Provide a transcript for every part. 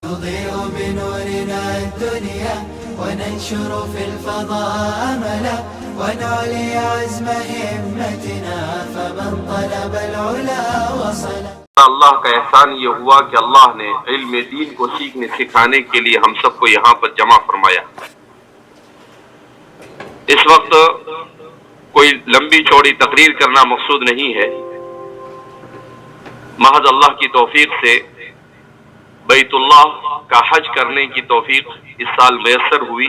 نضيء بنورنا الدنيا وننشر في الفضاء أملا ونعلي عزم همتنا فمن طلب العلا وصل. اللہ کا احسان یہ ہوا کہ اللہ نے علم دین کو سیکھنے سکھانے کے لیے ہم سب کو یہاں پر جمع فرمایا. اس وقت کوئی لمبی چوڑی تقریر کرنا مقصود نہیں ہے. محض اللہ کی توفیق سے بیت اللہ کا حج کرنے کی توفیق اس سال میسر ہوئی.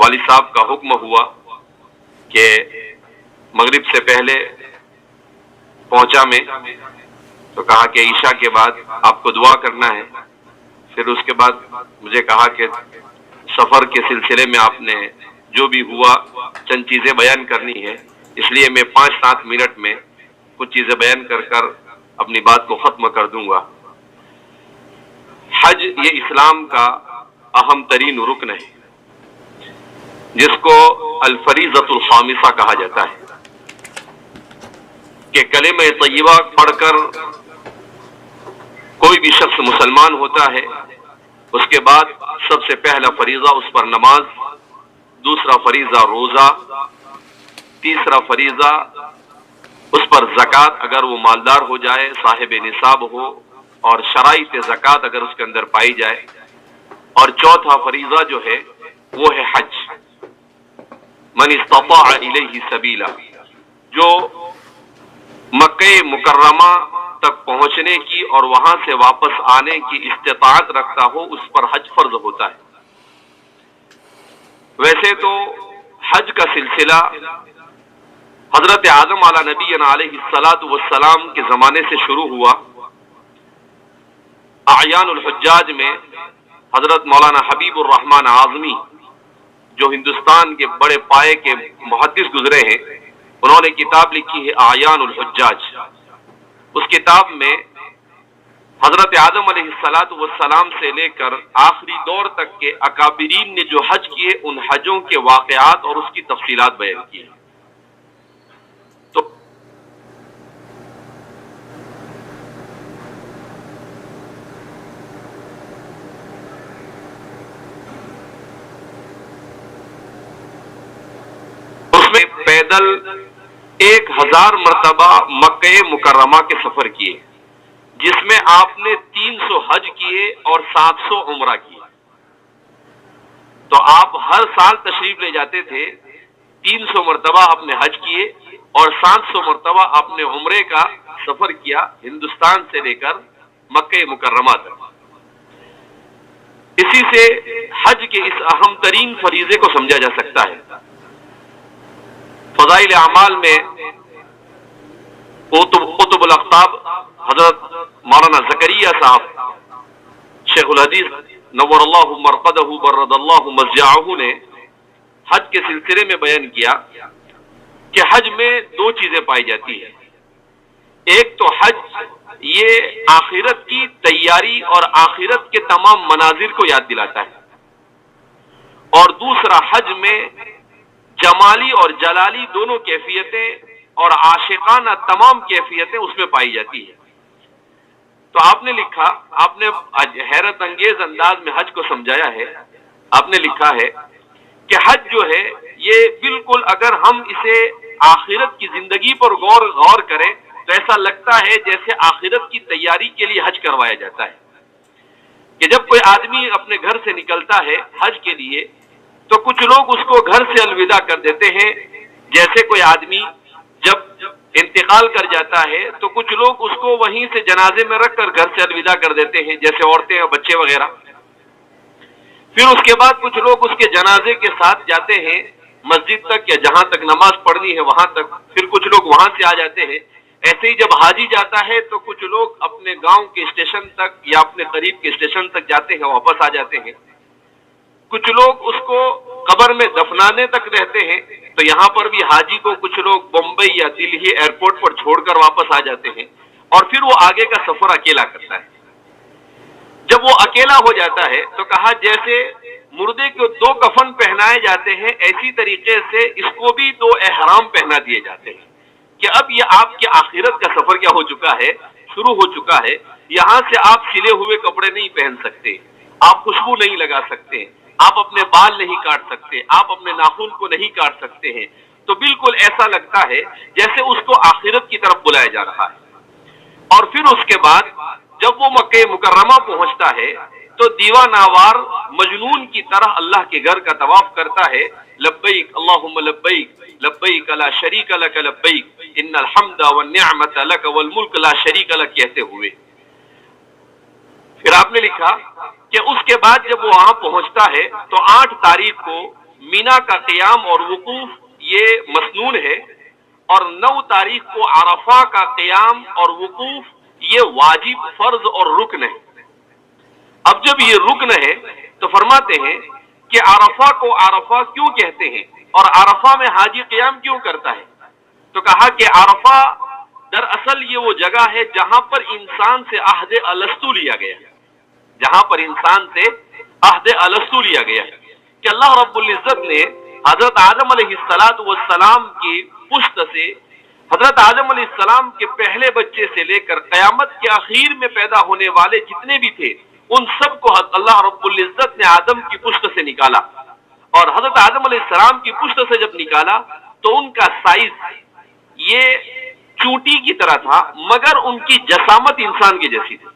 والد صاحب کا حکم ہوا کہ مغرب سے پہلے پہنچا میں تو کہا کہ عشاء کے بعد آپ کو دعا کرنا ہے. پھر اس کے بعد مجھے کہا کہ سفر کے سلسلے میں آپ نے جو بھی ہوا چند چیزیں بیان کرنی ہے، اس لیے میں 5-7 منٹ میں کچھ چیزیں بیان کر اپنی بات کو ختم کر دوں گا. حج یہ اسلام کا اہم ترین رکن ہے جس کو الفریضۃ الخامسہ کہا جاتا ہے کہ کلمہ طیبہ پڑھ کر کوئی بھی شخص مسلمان ہوتا ہے. اس کے بعد سب سے پہلا فریضہ اس پر نماز، دوسرا فریضہ روزہ، تیسرا فریضہ اس پر زکوٰۃ اگر وہ مالدار ہو جائے، صاحب نصاب ہو اور شرائط زکوٰۃ اگر اس کے اندر پائی جائے، اور چوتھا فریضہ جو ہے وہ ہے حج. من استطاع الیہ سبیلا، جو مکہ مکرمہ تک پہنچنے کی اور وہاں سے واپس آنے کی استطاعت رکھتا ہو اس پر حج فرض ہوتا ہے. ویسے تو حج کا سلسلہ حضرت آدم علیہ نبینا علیہ الصلاۃ والسلام کے زمانے سے شروع ہوا. اعیان الحجاج میں حضرت مولانا حبیب الرحمن اعظمی جو ہندوستان کے بڑے پائے کے محدث گزرے ہیں، انہوں نے کتاب لکھی ہے اعیان الحجاج. اس کتاب میں حضرت آدم علیہ الصلاۃ والسلام سے لے کر آخری دور تک کے اکابرین نے جو حج کیے ان حجوں کے واقعات اور اس کی تفصیلات بیان کی. تو اس میں پیدل 1000 مرتبہ مکہ مکرمہ کے سفر کیے، جس میں آپ نے 300 حج کیے اور 700 عمرہ کیے. تو آپ ہر سال تشریف لے جاتے تھے. 300 مرتبہ آپ نے حج کیے اور 700 مرتبہ آپ نے عمرے کا سفر کیا ہندوستان سے لے کر مکہ مکرمہ تک. اسی سے حج کے اس اہم ترین فریضے کو سمجھا جا سکتا ہے. فضائل اعمال میں قطب الاقطاب حضرت مولانا زکریا صاحب شیخ الحدیث نور اللہ مرقدہ برد اللہ مضجعہ نے حج کے سلسلے میں بیان کیا کہ حج میں 2 چیزیں پائی جاتی ہیں. ایک تو حج یہ آخرت کی تیاری اور آخرت کے تمام مناظر کو یاد دلاتا ہے، اور دوسرا حج میں جمالی اور جلالی دونوں کیفیتیں اور عاشقانہ تمام کیفیتیں اس میں پائی جاتی ہیں. تو آپ نے لکھا، آپ نے حیرت انگیز انداز میں حج کو سمجھایا ہے. آپ نے لکھا ہے کہ حج جو ہے یہ بالکل اگر ہم اسے آخرت کی زندگی پر غور کریں تو ایسا لگتا ہے جیسے آخرت کی تیاری کے لیے حج کروایا جاتا ہے. کہ جب کوئی آدمی اپنے گھر سے نکلتا ہے حج کے لیے تو کچھ لوگ اس کو گھر سے الوداع کر دیتے ہیں. جیسے کوئی آدمی جب انتقال کر جاتا ہے تو کچھ لوگ اس کو وہیں سے جنازے میں رکھ کر گھر سے الوداع کر دیتے ہیں، جیسے عورتیں اور بچے وغیرہ. پھر اس کے بعد کچھ لوگ اس کے جنازے کے ساتھ جاتے ہیں مسجد تک یا جہاں تک نماز پڑھنی ہے وہاں تک. پھر کچھ لوگ وہاں سے آ جاتے ہیں. ایسے ہی جب حاجی جاتا ہے تو کچھ لوگ اپنے گاؤں کے اسٹیشن تک یا اپنے قریب کے اسٹیشن تک جاتے ہیں، واپس آ جاتے ہیں. کچھ لوگ اس کو قبر میں دفنانے تک رہتے ہیں. تو یہاں پر بھی حاجی کو کچھ لوگ بمبئی یا دلی ایئرپورٹ پر چھوڑ کر واپس آ جاتے ہیں، اور پھر وہ آگے کا سفر اکیلا کرتا ہے. جب وہ اکیلا ہو جاتا ہے تو کہا جیسے مردے کو 2 کفن پہنائے جاتے ہیں اسی طریقے سے اس کو بھی 2 احرام پہنا دیے جاتے ہیں کہ اب یہ آپ کی آخرت کا سفر کیا ہو چکا ہے، شروع ہو چکا ہے. یہاں سے آپ سلے ہوئے کپڑے نہیں پہن سکتے، آپ خوشبو نہیں لگا سکتے، آپ اپنے بال نہیں کاٹ سکتے، آپ اپنے ناخن کو نہیں کاٹ سکتے ہیں. تو بالکل ایسا لگتا ہے جیسے اس کو آخرت کی طرف بلایا جا رہا ہے. اور پھر اس کے بعد جب وہ مکہ مکرمہ پہنچتا ہے تو دیواناوار مجنون کی طرح اللہ کے گھر کا طواف کرتا ہے، لبیک اللہم لبیک لبیک لا شریک لک لبیک ان الحمد والنعمت لک والملک لا شریک لک کہتے ہوئے. پھر آپ نے لکھا کہ اس کے بعد جب وہ وہاں پہنچتا ہے تو 8 تاریخ کو مینا کا قیام اور وقوف یہ مسنون ہے، اور 9 تاریخ کو عرفہ کا قیام اور وقوف یہ واجب، فرض اور رکن ہے. اب جب یہ رکن ہے تو فرماتے ہیں کہ عرفہ کو عرفہ کیوں کہتے ہیں اور عرفہ میں حاجی قیام کیوں کرتا ہے؟ تو کہا کہ عرفہ دراصل یہ وہ جگہ ہے جہاں پر انسان سے عہد الستو لیا گیا، جہاں پر انسان سے عہد الستو لیا گیا کہ اللہ رب العزت نے حضرت آدم علیہ السلام کی پشت سے حضرت آدم علیہ السلام کے پہلے بچے سے لے کر قیامت کے اخیر میں پیدا ہونے والے جتنے بھی تھے ان سب کو اللہ رب العزت نے آدم کی پشت سے نکالا، اور حضرت آدم علیہ السلام کی پشت سے جب نکالا تو ان کا سائز یہ چونٹی کی طرح تھا مگر ان کی جسامت انسان کی جیسی تھی.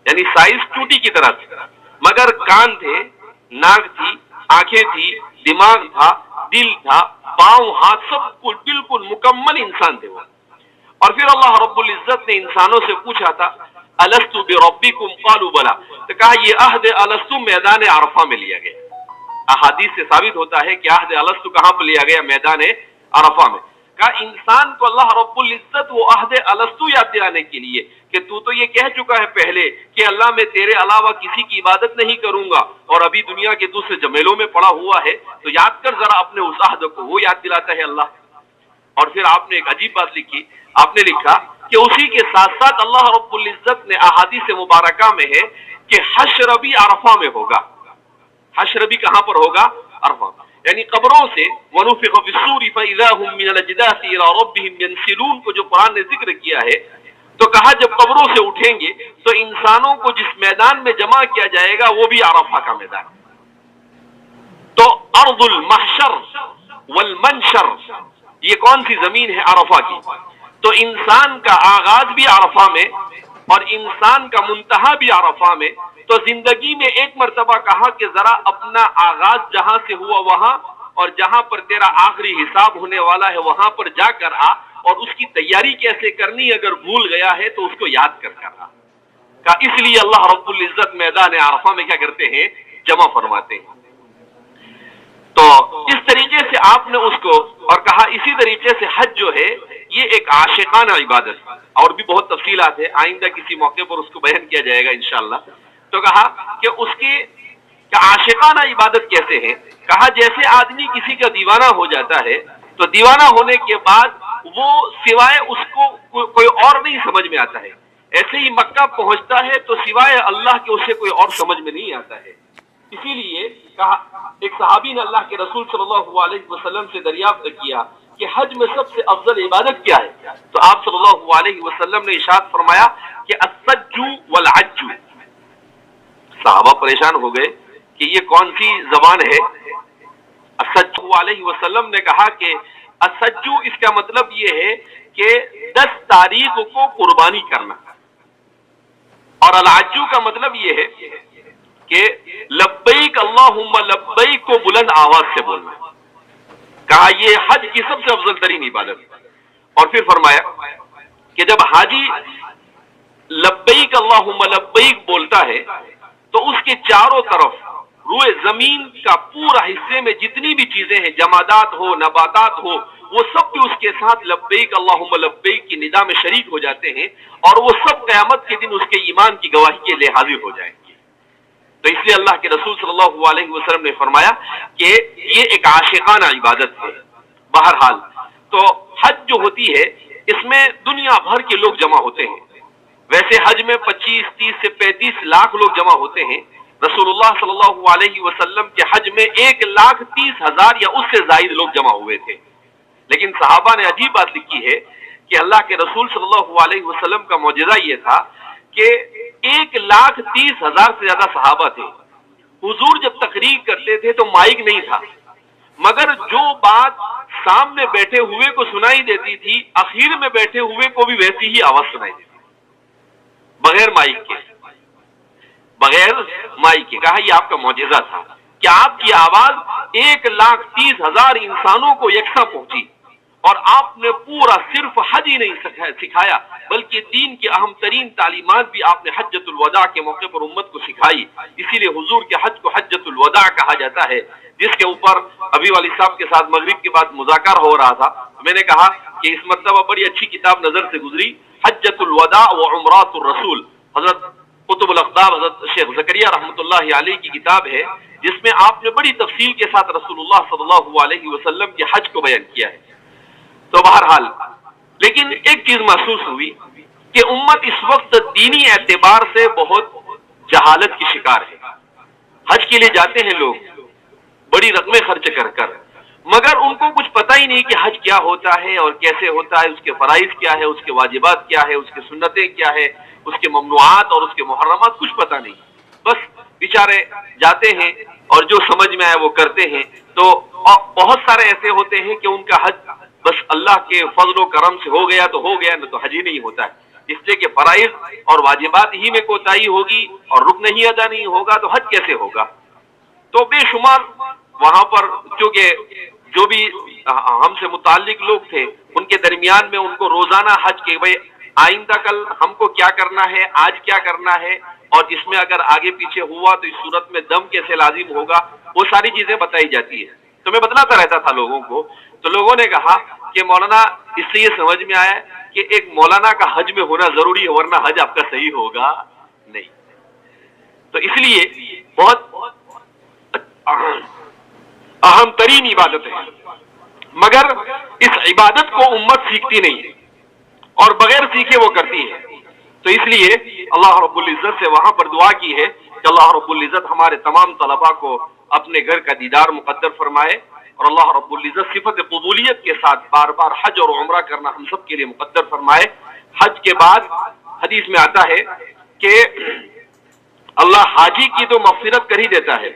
یعنی سائز چونٹی کی طرح تھا مگر کان تھے، ناک تھی، آنکھیں تھی، دماغ تھا، دل تھا، پاؤں، ہاتھ، سب کچھ بالکل مکمل انسان تھے وہ. اور پھر اللہ رب العزت نے انسانوں سے پوچھا تھا الست بربکم قالوا بلا، تو کہا یہ عہد الست میدان عرفہ میں لیا گیا. احادیث سے ثابت ہوتا ہے کہ عہد الست کہاں پر لیا گیا؟ میدان عرفہ میں. کہا انسان کو اللہ رب العزت وہ عہد الست یاد دلانے کے لیے کہ تو یہ کہہ چکا ہے پہلے کہ اللہ میں تیرے علاوہ کسی کی عبادت نہیں کروں گا، اور ابھی دنیا کے دوسرے جمیلوں میں پڑا ہوا ہے، تو یاد کر ذرا اپنے اس عہد کو. وہ یاد دلاتا ہے اللہ. اور پھر آپ نے ایک عجیب بات لکھی، آپ نے لکھا کہ اسی کے ساتھ ساتھ اللہ رب العزت نے احادیث مبارکہ میں ہے کہ حشر بھی عرفہ میں ہوگا. حشر بھی کہاں پر ہوگا؟ عرفہ. یعنی قبروں سے وَنُفِخَ فِي الصُّورِ فَإِذَا هُم مِّنَ الْأَجْدَاثِ إِلَىٰ رَبِّهِمْ يَنْسِلُونَ کو جو قرآن نے ذکر کیا ہے، تو کہا جب قبروں سے اٹھیں گے تو انسانوں کو جس میدان میں جمع کیا جائے گا وہ بھی عرفہ کا میدان. تو ارض المحشر والمنشر یہ کون سی زمین ہے؟ عرفہ کی. تو انسان کا آغاز بھی عرفہ میں اور انسان کا منتہا بھی عرفہ میں. تو زندگی میں ایک مرتبہ کہا کہ ذرا اپنا آغاز جہاں سے ہوا وہاں اور جہاں پر تیرا آخری حساب ہونے والا ہے وہاں پر جا کر آ، اور اس کی تیاری کیسے کرنی اگر بھول گیا ہے تو اس کو یاد کر آ. کہ اس لیے اللہ رب العزت میدان عرفہ میں کیا کرتے ہیں؟ جمع فرماتے ہیں. تو اس طریقے سے آپ نے اس کو، اور کہا اسی طریقے سے حج جو ہے یہ ایک عاشقانہ عبادت ہے، اور بھی بہت تفصیلات ہے، آئندہ کسی موقع پر اس کو بیان کیا جائے گا انشاءاللہ. تو کہا کہ اس کی عاشقانہ عبادت کیسے ہے؟ کہا جیسے آدمی کسی کا دیوانہ ہو جاتا ہے تو دیوانہ ہونے کے بعد وہ سوائے اس کو کوئی اور نہیں سمجھ میں آتا ہے، ایسے ہی مکہ پہنچتا ہے تو سوائے اللہ کے اسے کوئی اور سمجھ میں نہیں آتا ہے. اسی لیے کہا ایک صحابی نے اللہ کے رسول صلی اللہ علیہ وسلم سے دریافت کیا کہ حج میں سب سے افضل عبادت کیا ہے؟ تو آپ صلی اللہ علیہ وسلم نے ارشاد فرمایا کہ السج والعج. صحابہ پریشان ہو گئے کہ یہ کون سی زبان ہے؟ السج علیہ وسلم نے کہا کہ السج اس کا مطلب یہ ہے کہ 10 تاریخ کو قربانی کرنا، اور العج کا مطلب یہ ہے کہ لبیک اللہم لبیک کو بلند آواز سے بولنا. کہا یہ حج کی سب سے افضل ترین عبادت. اور پھر فرمایا کہ جب حاجی لبیک اللہم لبیک بولتا ہے تو اس کے چاروں طرف روئے زمین کا پورا حصے میں جتنی بھی چیزیں ہیں، جمادات ہو، نباتات ہو، وہ سب بھی اس کے ساتھ لبیک اللہم لبیک کی ندا میں شریک ہو جاتے ہیں، اور وہ سب قیامت کے دن اس کے ایمان کی گواہی کے لیے حاضر ہو جائیں گے. تو اس لیے اللہ کے رسول صلی اللہ علیہ وسلم نے فرمایا کہ یہ ایک عاشقانہ عبادت ہے. بہرحال تو حج جو ہوتی ہے اس میں دنیا بھر کے لوگ جمع ہوتے ہیں. ویسے حج میں 25، 30 سے 35 لاکھ لوگ جمع ہوتے ہیں. رسول اللہ صلی اللہ علیہ وسلم کے حج میں 1,30,000 یا اس سے زائد لوگ جمع ہوئے تھے. لیکن صحابہ نے عجیب بات لکھی ہے کہ اللہ کے رسول صلی اللہ علیہ وسلم کا معجزہ یہ تھا کہ 1,30,000 سے زیادہ صحابہ تھے. حضور جب تقریر کرتے تھے تو مائک نہیں تھا، مگر جو بات سامنے بیٹھے ہوئے کو سنائی دیتی تھی اخیر میں بیٹھے ہوئے کو بھی ویسی ہی آواز سنائی دیتی، بغیر مائک کے. کہا یہ آپ کا معجزہ تھا کہ آپ کی آواز 1,30,000 انسانوں کو یکساں پہنچی، اور آپ نے پورا صرف حج ہی نہیں سکھایا بلکہ دین کی اہم ترین تعلیمات بھی آپ نے حجۃ الوداع کے موقع پر امت کو سکھائی. اسی لیے حضور کے حج کو حجۃ الوداع کہا جاتا ہے، جس کے اوپر ابھی والی صاحب کے ساتھ مغرب کے بعد مذاکرہ ہو رہا تھا. میں نے کہا کہ اس مرتبہ بڑی اچھی کتاب نظر سے گزری، حجۃ الوداع و عمرات الرسول، حضرت قطب الاقطاب حضرت شیخ زکریا رحمۃ اللہ علیہ کی کتاب ہے، جس میں آپ نے بڑی تفصیل کے ساتھ رسول اللہ صلی اللہ علیہ وسلم کے حج کو بیان کیا ہے. تو بہرحال لیکن ایک چیز محسوس ہوئی کہ امت اس وقت دینی اعتبار سے بہت جہالت کی شکار ہے. حج کے لیے جاتے ہیں لوگ بڑی رقمیں خرچ کر کر، مگر ان کو کچھ پتہ ہی نہیں کہ حج کیا ہوتا ہے اور کیسے ہوتا ہے، اس کے فرائض کیا ہے، اس کے واجبات کیا ہے، اس کے سنتیں کیا ہے، اس کے ممنوعات اور اس کے محرمات، کچھ پتہ نہیں. بس بیچارے جاتے ہیں اور جو سمجھ میں آئے وہ کرتے ہیں. تو بہت سارے ایسے ہوتے ہیں کہ ان کا حج بس اللہ کے فضل و کرم سے ہو گیا تو ہو گیا، نہ تو حج ہی نہیں ہوتا ہے. اس لیے کہ فرائض اور واجبات ہی میں کوتاہی ہوگی اور رکن ہی ادا نہیں ہوگا تو حج کیسے ہوگا. تو بے شمار وہاں پر چونکہ جو بھی ہم سے متعلق لوگ تھے ان کے درمیان میں ان کو روزانہ حج کے بھائی آئندہ کل ہم کو کیا کرنا ہے، آج کیا کرنا ہے، اور اس میں اگر آگے پیچھے ہوا تو اس صورت میں دم کیسے لازم ہوگا، وہ ساری چیزیں بتائی جاتی ہے. تو میں بتلاتا رہتا تھا لوگوں کو. تو لوگوں نے کہا کہ مولانا اس سے یہ سمجھ میں آیا کہ ایک مولانا کا حج میں ہونا ضروری ہے ورنہ حج آپ کا صحیح ہوگا نہیں. تو اس لیے بہت اہم ترین عبادت ہے، مگر اس عبادت کو امت سیکھتی نہیں ہے اور بغیر سیکھے وہ کرتی ہے. تو اس لیے اللہ رب العزت سے وہاں پر دعا کی ہے کہ اللہ رب العزت ہمارے تمام طلباء کو اپنے گھر کا دیدار مقدر فرمائے، اور اللہ رب العزت صفت قبولیت کے ساتھ بار بار حج اور عمرہ کرنا ہم سب کے لیے مقدر فرمائے. حج کے بعد حدیث میں آتا ہے کہ اللہ حاجی کی تو مغفرت کر ہی دیتا ہے،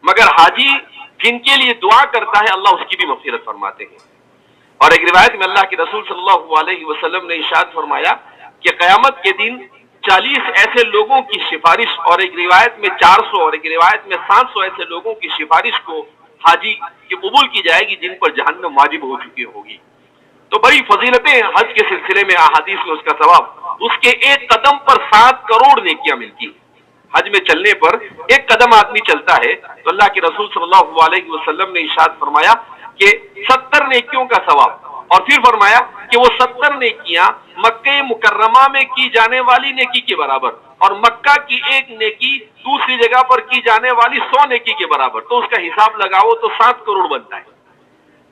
مگر حاجی جن کے لیے دعا کرتا ہے اللہ اس کی بھی مغفرت فرماتے ہیں. اور ایک روایت میں اللہ کے رسول صلی اللہ علیہ وسلم نے ارشاد فرمایا کہ قیامت کے دن 40 ایسے لوگوں کی سفارش، اور ایک روایت میں 400 اور ایک روایت میں 700 ایسے لوگوں کی سفارش کو حاجی کی قبول کی جائے گی جن پر جہنم واجب ہو چکی ہوگی. تو بڑی فضیلتیں حج کے سلسلے میں احادیث میں اس کا ثواب، اس کے ایک قدم پر 7 کروڑ نیکیاں ملتی ہیں. حج میں چلنے پر ایک قدم آدمی چلتا ہے تو اللہ کے رسول صلی اللہ علیہ وسلم نے ارشاد فرمایا کہ 70 نیکیوں کا ثواب، اور پھر فرمایا کہ وہ 70 نیکیاں مکہ مکرمہ میں کی جانے والی نیکی کے برابر، اور مکہ کی ایک نیکی دوسری جگہ پر کی جانے والی 100 نیکی کے برابر. تو اس کا حساب لگاؤ تو 7 کروڑ بنتا ہے.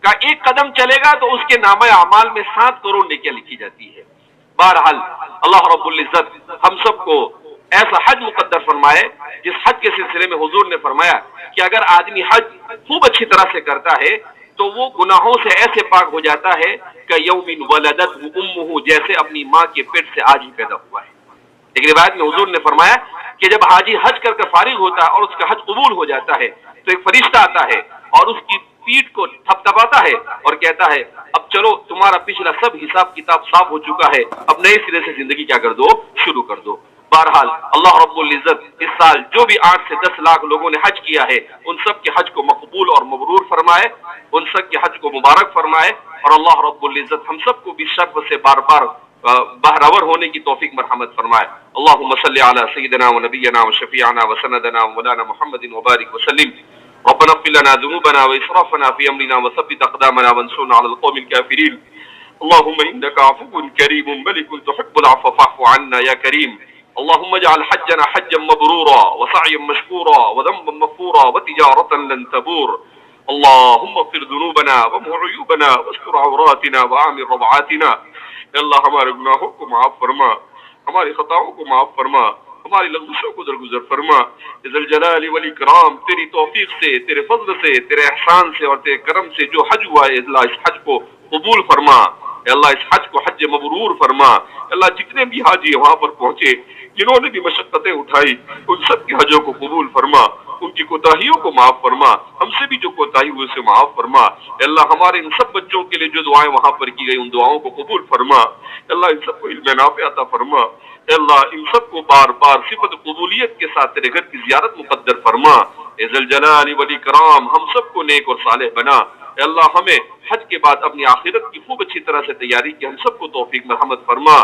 کا ایک قدم چلے گا تو اس کے نامہ اعمال میں 7 کروڑ نیکیاں لکھی جاتی ہے. بہرحال اللہ رب العزت ہم سب کو ایسا حج مقدر فرمائے جس حج کے سلسلے میں حضور نے فرمایا کہ اگر آدمی حج خوب اچھی طرح سے کرتا ہے تو وہ گناہوں سے ایسے پاک ہو جاتا ہے کہ یوم ولدتہ امہ، جیسے اپنی ماں کے پیٹ سے آج ہی پیدا ہوا ہے. ایک روایت میں حضور نے فرمایا کہ جب حاجی حج کر فارغ ہوتا ہے اور اس کا حج قبول ہو جاتا ہے تو ایک فرشتہ آتا ہے اور اس کی پیٹھ کو تھپ تھپاتا ہے اور کہتا ہے اب چلو تمہارا پچھلا سب حساب کتاب صاف ہو چکا ہے، اب نئے سرے سے زندگی کیا کر دو، شروع کر دو. بہرحال اللہ رب العزت اس سال جو بھی 8 سے 10 لاکھ لوگوں نے حج کیا ہے ان سب کے حج کو مقبول اور مبرور فرمائے، ان سب کے حج کو مبارک فرمائے، اور اللہ رب العزت ہم سب کو بھی شرف سے بار بار بہرور ہونے کی توفیق مرحمت فرمائے. اللہم صلی علی سیدنا و نبینا و شفیعنا و سندنا و مولانا محمد وبارک وسلم. ربنا اغفر لنا ذنوبنا واسرافنا في امرنا وثبت اقدامنا وانصرنا على القوم الكافرين. اللهم انك عفو كريم ملك تحب العفو فاعف عنا يا كريم. اللهم اجعل حجنا حجا مبرورا وسعيا مشكورا وذنبا مغفورا وتجارة لن تبور. اللهم اغفر ذنوبنا وامح عيوبنا واستر عوراتنا وآمن روعاتنا. اللہ ہمارے گناہوں کو معاف فرما، ہماری خطاؤں کو معاف فرما، ہماری لغزشوں کو درگزر فرما. ذل جلال والاکرام تیری توفیق سے، تیرے فضل سے، تیرے احسان سے اور تیرے کرم سے جو حج ہوا ہے اللہ اس حج کو قبول فرما. اللہ اس حج کو حج مبرور فرما. اللہ جتنے بھی حاجی وہاں پر پہنچے جنہوں نے بھی مشقتیں اٹھائی ان سب کی حجوں کو قبول فرما، ان کی کوتاہیوں کو معاف فرما، ہم سے بھی جو کوتاہی ہوئے اسے معاف فرما۔ اے اللہ ہمارے ان سب بچوں کے لیے جو دعائیں وہاں پر کی گئی ان دعاؤں کو قبول فرما۔ اے اللہ ان سب کو علم نافع عطا فرما۔ اے اللہ ان سب کو بار بار صفت قبولیت کے ساتھ تیرے گھر کی زیارت مقدر فرما۔ اے ذل جلال والاکرام ہم سب کو نیک اور صالح بنا۔ اے اللہ ہمیں حج کے بعد اپنی آخرت کی خوب اچھی طرح سے تیاری کی ہم سب کو توفیق مرحمت فرما۔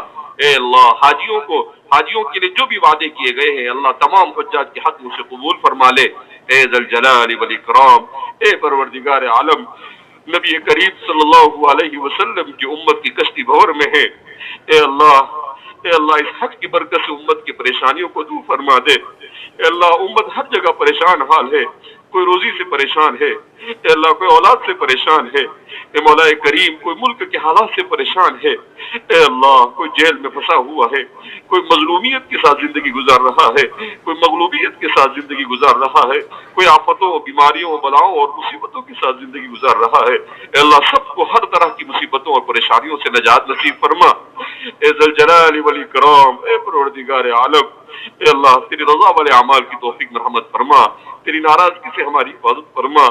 اے اللہ حاجیوں کے لیے جو بھی وعدے کیے گئے ہیں اللہ تمام حجاج کے حق میں سے قبول فرما لے۔ اے ذل جلال والاکرام، اے پروردگار عالم، نبی کریم صلی اللہ علیہ وسلم کی امت کی کشتی بھور میں ہے۔ اے اللہ اس حج کی برکت سے امت کی پریشانیوں کو دور فرما دے۔ اے اللہ امت ہر جگہ پریشان حال ہے، کوئی روزی سے پریشان ہے، اے اللہ کوئی اولاد سے پریشان ہے، اے مولا کریم کوئی ملک کے حالات سے پریشان ہے، اے اللہ کوئی جیل میں پھنسا ہوا ہے، کوئی مظلومیت کے ساتھ زندگی گزار رہا ہے، کوئی مغلوبیت کے ساتھ زندگی گزار رہا ہے، کوئی آفتوں بیماریوں بلاؤں اور مصیبتوں کے ساتھ زندگی گزار رہا ہے۔ اے اللہ سب کو ہر طرح کی مصیبتوں اور پریشانیوں سے نجات نصیب فرما۔ اے ذل جلال والاکرام، اے پروردگار عالم، اے اللہ تیری رضا والے اعمال کی توفیق مرحمت فرما، تیری ناراضگی سے ہماری حفاظت فرما۔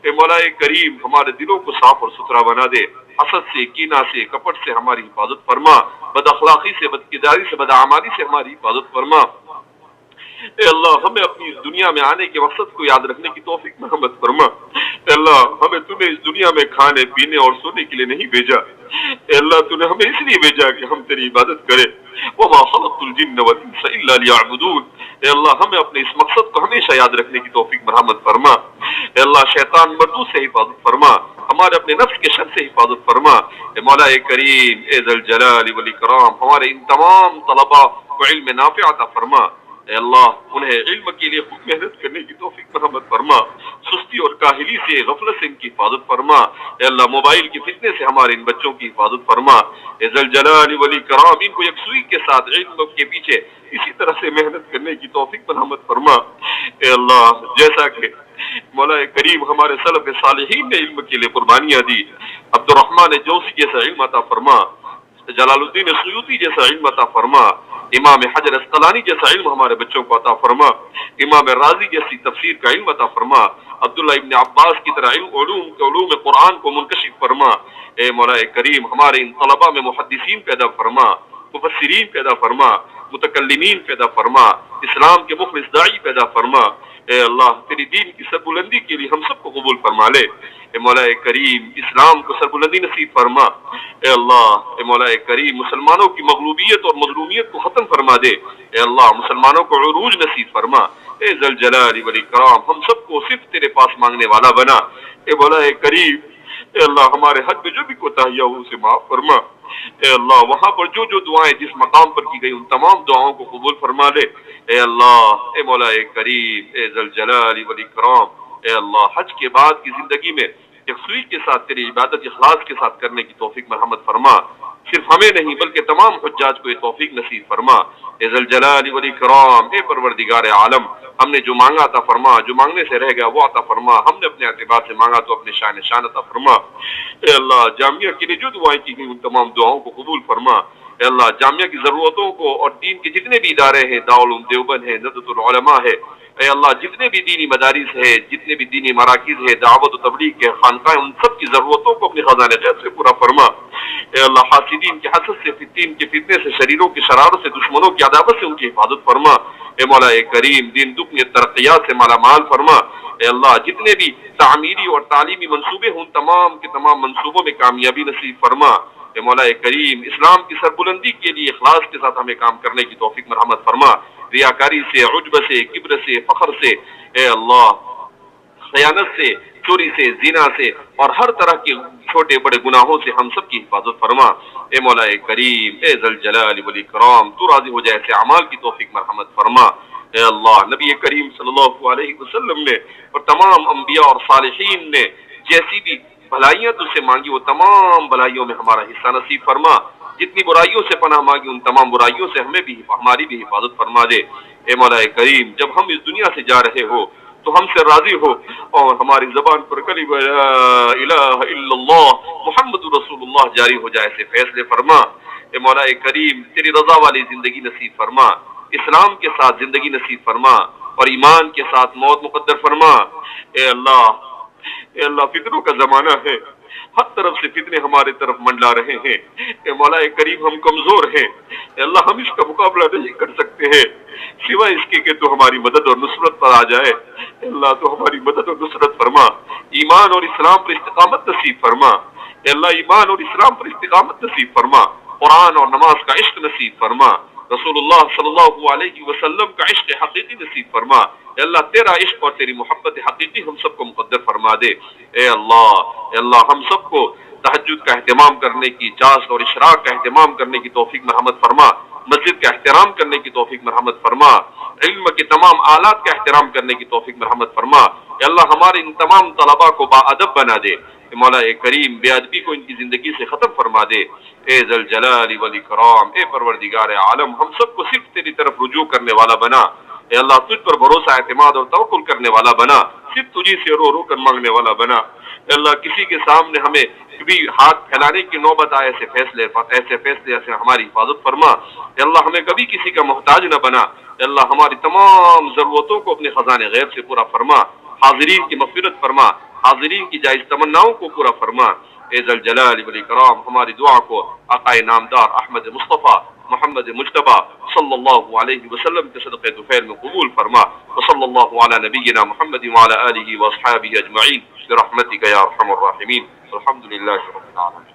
اے مولا کریم ہمارے دلوں کو صاف اور ستھرا بنا دے، حسد سے، کینہ سے، کپٹ سے ہماری حفاظت فرما، بد اخلاقی سے، بدکرداری سے، بدعمالی سے ہماری حفاظت فرما۔ اے اللہ ہمیں اپنی اس دنیا میں آنے کے مقصد کو یاد رکھنے کی توفیق مرحمت فرما۔ اے اللہ ہمیں تو نے اس دنیا میں کھانے پینے اور سونے کے لیے نہیں بھیجا، اے اللہ تو نے ہمیں اس لیے بھیجا کہ ہم تیری عبادت کریں۔ وما خلقت الجن والانس الا ليعبدون، اے اللہ ہمیں اپنے اس مقصد کو ہمیشہ یاد رکھنے کی توفیق مرحمت فرما۔ اے اللہ شیطان مردود سے حفاظت فرما، ہمارے اپنے نفس کے شر سے حفاظت فرما۔ اے مولا کریم، اے ذل جلال والاکرام ہمارے ان تمام طلباء کو علم نافع عطا فرما۔ اے اللہ انہیں علم کے لیے خوب محنت کرنے کی توفیق مرحمت فرما، سستی اور کاہلی سے، غفلت سے ان کی حفاظت فرما۔ اے اللہ موبائل کے فتنے سے ہمارے ان بچوں کی حفاظت فرما۔ اے ذل جلال والاکرام ان کو یکسوئی کے ساتھ علم کے پیچھے اسی طرح سے محنت کرنے کی توفیق مرحمت فرما۔ اے اللہ جیسا کہ مولا کریم ہمارے سلف صالحین نے علم کے لیے قربانیاں دی، عبد الرحمن جوزی جیسا علم عطا فرما، جلال الدین سیوطی جیسا علم عطا فرما، امام حجر اسقلانی جیسا علم ہمارے بچوں کو عطا فرما، امام راضی جیسی تفسیر کا علم عطا فرما، عبداللہ ابن عباس کی طرح علوم قرآن کو منکشف فرما۔ اے مولا کریم ہمارے ان طلباء میں محدثین پیدا فرما، مفسرین پیدا فرما، متکلمین پیدا فرما، اسلام کے مخلص داعی پیدا فرما۔ اے اللہ تیری دین کی سربلندی کے لیے ہم سب کو قبول فرما لے۔ اے مولا کریم اسلام کو سربلندی نصیب فرما۔ اے اللہ اے مولا کریم مسلمانوں کی مغلوبیت اور مظلومیت کو ختم فرما دے۔ اے اللہ مسلمانوں کو عروج نصیب فرما۔ اے ذل جلال والاکرام ہم سب کو صرف تیرے پاس مانگنے والا بنا۔ اے مولا کریم اے اللہ ہمارے حق میں جو بھی کوتاہیاں ہو اسے معاف فرما۔ اے اللہ وہاں پر جو دعائیں جس مقام پر کی گئی ان تمام دعاؤں کو قبول فرما لے۔ اے اللہ اے مولا کریم اے ذل جلال والاکرام اے اللہ حج کے بعد کی زندگی میں یکسوئی کے ساتھ تیری عبادت اخلاص کے ساتھ کرنے کی توفیق مرحمت فرما، صرف ہمیں نہیں بلکہ تمام حجاج کو یہ توفیق نصیب فرما۔ اے ذل جلال والاکرام اے پروردگار عالم ہم نے جو مانگا عطا فرما، جو مانگنے سے رہ گیا وہ عطا فرما، ہم نے اپنے اعتبار سے مانگا تو اپنے شان نشان عطا فرما۔ اے اللہ جامعہ کے لیے جو دعائیں کی گئی ان تمام دعاؤں کو قبول فرما۔ اے اللہ جامعہ کی ضرورتوں کو اور دین کے جتنے بھی ادارے ہیں، دارالعلوم دیوبند ہے، ندوۃ العلماء ہے، اے اللہ جتنے بھی دینی مدارس ہے، جتنے بھی دینی مراکز ہے، دعوت و تبلیغ کے خانقاہ ان سب کی ضرورتوں کو اپنے خزانے غیب سے پورا فرما۔ اے اللہ حاسدین کے حسد سے، فتین کے فتنے سے، شریروں کی شرارت سے، دشمنوں کی عداوت سے ان کی حفاظت فرما۔ اے مولا کریم دین دنیا ترقیات سے مالا مال فرما۔ اے اللہ جتنے بھی تعمیری اور تعلیمی منصوبے ہوں تمام کے تمام منصوبوں میں کامیابی نصیب فرما۔ اے مولا کریم اسلام کی سربلندی کے لیے اخلاص کے ساتھ ہمیں کام کرنے کی توفیق مرحمت فرما، ریاکاری سے، عجب سے، کبر سے، فخر سے، اے اللہ خیانت سے، چوری سے، زنا سے اور ہر طرح کے چھوٹے بڑے گناہوں سے ہم سب کی حفاظت فرما۔ اے مولا کریم اے ذل جلال والاکرام تو راضی ہو جائے ایسے اعمال کی توفیق مرحمت فرما۔ اے اللہ نبی کریم صلی اللہ علیہ وسلم نے اور تمام انبیاء اور صالحین نے جیسی بھی بھلائیاں تجھ سے مانگی وہ تمام بھلائیوں میں ہمارا حصہ نصیب فرما، جتنی برائیوں سے پناہ مانگی ان تمام برائیوں سے ہمیں بھی ہماری بھی حفاظت فرما دے۔ اے مولا کریم جب ہم اس دنیا سے جا رہے ہو تو ہم سے راضی ہو اور ہماری زبان پر کلمہ لا الہ الا اللہ محمد رسول اللہ جاری ہو جائے سے فیصلے فرما۔ اے مولا کریم تیری رضا والی زندگی نصیب فرما، اسلام کے ساتھ زندگی نصیب فرما اور ایمان کے ساتھ موت مقدر فرما۔ اے اللہ فتنوں کا زمانہ ہے، ہر طرف سے فتنے ہمارے طرف منڈلا رہے ہیں۔ اے مولا کریم ہم کمزور ہیں، اے اللہ ہم اس کا مقابلہ نہیں کر سکتے ہیں سوائے اس کے کہ تو ہماری مدد اور نصرت پر آ جائے۔ اے اللہ تو ہماری مدد اور نصرت فرما، ایمان اور اسلام پر استقامت نصیب فرما۔ اے اللہ ایمان اور اسلام پر استقامت نصیب فرما، قرآن اور نماز کا عشق نصیب فرما، رسول اللہ صلی اللہ علیہ وسلم کا عشق حقیقی نصیب فرما۔ اے اللہ تیرا عشق اور تیری محبت حقیقی ہم سب کو مقدر فرما دے۔ اے اللہ ہم سب کو تہجد کا اہتمام کرنے کی، چاشت اور اشراق کا اہتمام کرنے کی توفیق مرحمت فرما، مسجد کا احترام کرنے کی توفیق مرحمت فرما، علم کے تمام آلات کا احترام کرنے کی توفیق مرحمت فرما۔ اے اللہ ہمارے ان تمام طلباء کو باادب بنا دے، اے مولا کریم بے ادبی کو ان کی زندگی سے ختم فرما دے۔ اے ذل جلال والاکرام، اے پروردگار عالم ہم سب کو صرف تیری طرف رجوع کرنے والا بنا۔ اے اللہ تجھ پر بھروسہ اعتماد اور توکل کرنے والا بنا، صرف تجھی سے رو رو کر مانگنے والا بنا۔ اے اللہ کسی کے سامنے ہمیں کبھی ہاتھ پھیلانے کی نوبت آئے ایسے فیصلے سے ہماری حفاظت فرما۔ اے اللہ ہمیں کبھی کسی کا محتاج نہ بنا۔ اے اللہ ہماری تمام ضرورتوں کو اپنے خزانے غیب سے پورا فرما، حاضرین کی مغفرت فرما، حاضرین کی جائز تمناؤں کو پورا فرما۔ اے ذل جلال والاکرام ہماری دعا کو آقا نامدار احمد مصطفیٰ محمد مجتبی صلی اللہ علیہ وسلم کے صدقے طفیل میں قبول فرما۔ وصلی اللہ علی نبینا محمد وعلی آلہ واصحابہ اجمعین برحمتک یا ارحم الراحمین۔ الحمد للہ رب العالمین۔